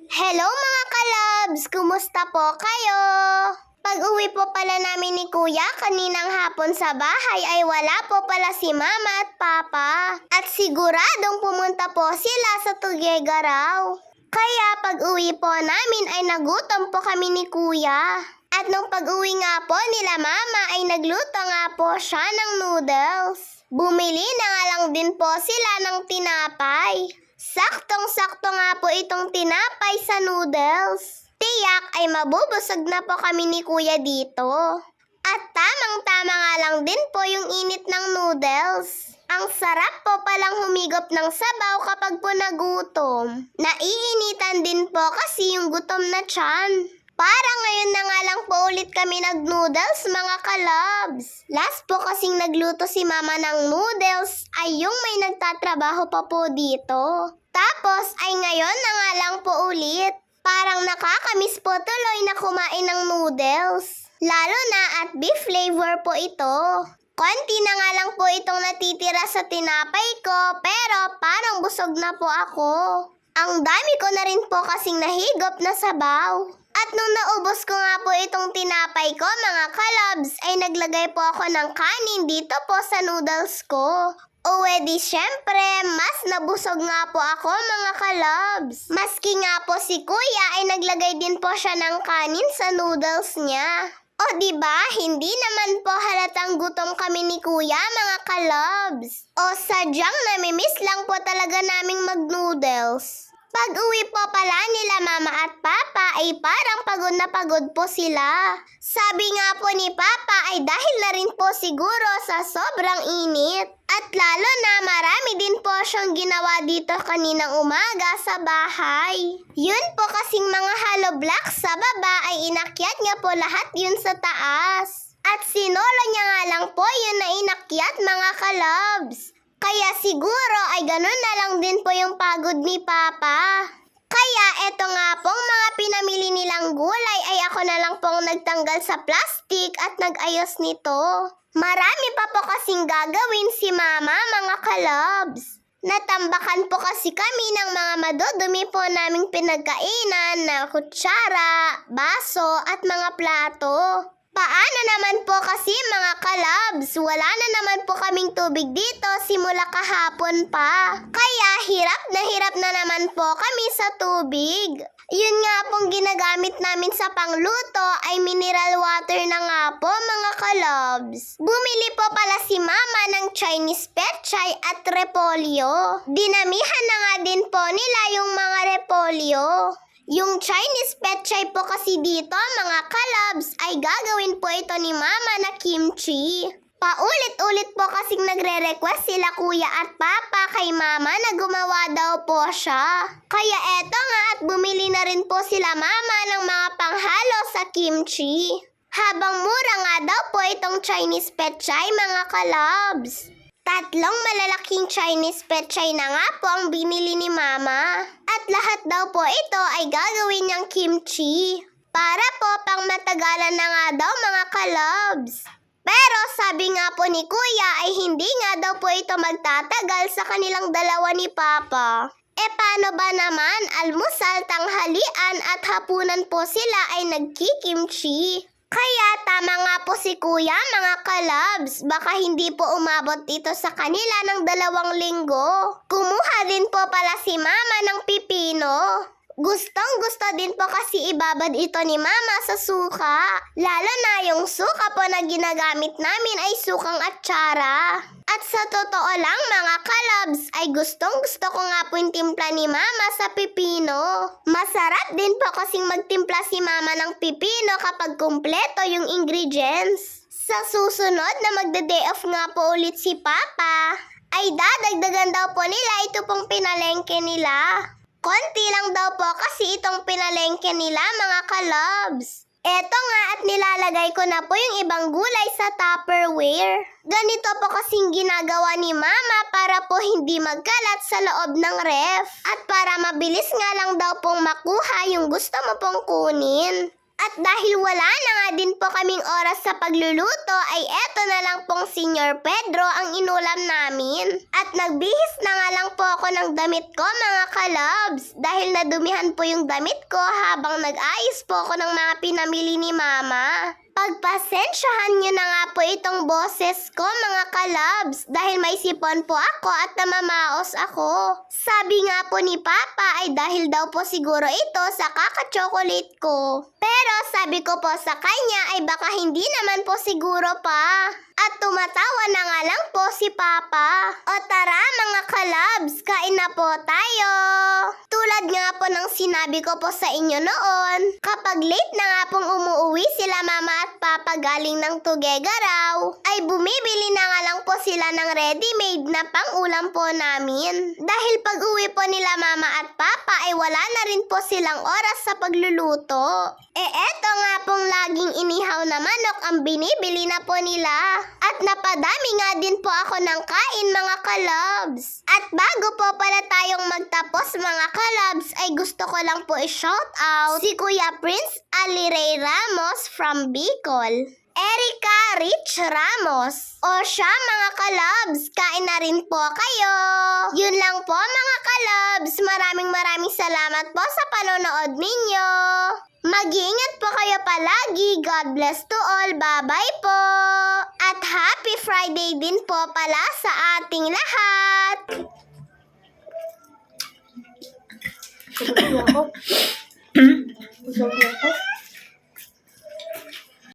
Hello mga kalabs! Kumusta po kayo? Pag-uwi po pala namin ni Kuya kaninang hapon sa bahay ay wala po pala si Mama at Papa. At siguradong pumunta po sila sa Tuguegarao. Kaya pag-uwi po namin ay nagutom po kami ni Kuya. At nung pag-uwi nga po nila Mama ay nagluto nga po siya ng noodles. Bumili na nga lang din po sila ng tinapay. Saktong-sakto nga po itong tinapay sa noodles. Tiyak ay mabubusog na po kami ni Kuya dito. At tamang-tama nga lang din po yung init ng noodles. Ang sarap po palang humigop ng sabaw kapag po nagutom. Naiinitan din po kasi yung gutom na tiyan. Parang ngayon na nga lang po ulit kami nag-noodles mga kalabs. Last po kasing nagluto si Mama ng noodles ay yung may nagtatrabaho pa po dito. Tapos ay ngayon na nga lang po ulit. Parang nakakamiss po tuloy na kumain ng noodles. Lalo na at beef flavor po ito. Konti na nga lang po itong natitira sa tinapay ko pero parang busog na po ako. Ang dami ko na rin po kasing nahigop na sabaw. At nung naubos ko nga po itong tinapay ko mga kalabs ay naglagay po ako ng kanin dito po sa noodles ko. O edi syempre, mas nabusog nga po ako mga kalabs. Maski nga po si Kuya ay naglagay din po siya ng kanin sa noodles niya. O diba, hindi naman po halatang gutom kami ni Kuya mga kalabs. O sadyang namimiss lang po talaga naming mag-noodles. Pag-uwi po pala nila Mama at Papa ay parang pagod na pagod po sila. Sabi nga po ni Papa ay dahil na rin po siguro sa sobrang init. At lalo na marami din po siyang ginawa dito kaninang umaga sa bahay. Yun po kasing mga hollow blocks sa baba ay inakyat niya po lahat yun sa taas. At sinolo niya nga lang po yun na inakyat mga kalabs. Kaya siguro ay ganun na lang din po yung pagod ni Papa. Kaya eto nga pong mga pinamili nilang gulay ay ako na lang pong nagtanggal sa plastic at nag-ayos nito. Marami pa po kasing gagawin si Mama mga kalabs. Natambakan po kasi kami ng mga madudumi po naming pinagkainan na kutsara, baso at mga plato. Paano naman po kasi mga kalabs, wala na naman po kaming tubig dito simula kahapon pa. Kaya hirap na naman po kami sa tubig. Yun nga pong ginagamit namin sa pangluto ay mineral water na nga po mga kalabs. Bumili po pala si Mama ng Chinese pechay at repolyo. Dinamihan na nga din po nila yung mga repolyo. Yung Chinese pechay po kasi dito mga kalabs ay gagawin po ito ni Mama na kimchi. Paulit-ulit po kasing nagre-request sila Kuya at Papa kay Mama na gumawa daw po siya. Kaya eto nga at bumili na rin po sila Mama ng mga panghalo sa kimchi. Habang mura nga daw po itong Chinese pechay mga kalabs. 3 malalaking Chinese pechay na nga po ang binili ni Mama. At lahat daw po ito ay gagawin niyang kimchi. Para po pang matagalan na nga daw mga kalabs. Pero sabi nga po ni Kuya ay hindi nga daw po ito magtatagal sa kanilang dalawa ni Papa. E paano ba naman almusal, tanghalian at hapunan po sila ay nagkikimchi? Kaya tama nga po si Kuya mga kalabs, baka hindi po umabot ito sa kanila ng 2 linggo. Kumuha din po pala si Mama ng pipino. Gustong-gusto din po kasi ibabad ito ni Mama sa suka. Lalo na yung suka po na ginagamit namin ay sukang atsara. At sa totoo lang mga kalabs ay gustong-gusto ko nga po yung timpla ni Mama sa pipino. Masarap din po kasing magtimpla si Mama ng pipino kapag kumpleto yung ingredients. Sa susunod na magda-day off nga po ulit si Papa, ay dadagdagan daw po nila ito pong pinalengke nila. Konti lang daw po kasi itong pinalengke nila mga kalabs. Eto nga at nilalagay ko na po yung ibang gulay sa Tupperware. Ganito po kasing ginagawa ni Mama para po hindi magkalat sa loob ng ref. At para mabilis nga lang daw pong makuha yung gusto mo pong kunin. At dahil wala na nga din po kaming oras sa pagluluto, ay eto na lang pong Senyor Pedro ang inulam namin. At nagbihis na nga lang po ako ng damit ko mga kalabs, dahil nadumihan po yung damit ko habang nag-ayos po ako ng mga pinamili ni Mama. Pagpasensyahan nyo na nga po itong boses ko mga kalabs dahil may sipon po ako at namamaos ako. Sabi nga po ni Papa ay dahil daw po siguro ito sa kaka-chocolate ko. Pero sabi ko po sa kanya ay baka hindi naman po siguro pa. At tumatawa na nga lang po si Papa. O tara mga kalabs, kain na po tayo. Tulad nga po ng sinabi ko po sa inyo noon, kapag late na nga pong umuwi sila Mama at Papa galing ng Tuguegarao, ay bumibili na nga lang po sila ng ready-made na pang-ulam po namin. Dahil pag uwi po nila Mama at Papa ay wala na rin po silang oras sa pagluluto. Eto nga pong laging inihaw na manok ang binibili na po nila. At napadami nga din po ako ng kain mga kalabs. At bago po pala tayong magtapos mga kalabs ay gusto ko lang po i-shout out si Kuya Prince Aliray Ramos from Bicol. Erica Rich Ramos. O siya mga kalabs, kain na rin po kayo. Yun lang po mga kalabs, maraming salamat po sa panonood ninyo. Mag-iingat po kayo palagi. God bless to all. Bye-bye po. At happy Friday din po pala sa ating lahat. Busog na ako. Busog na ako.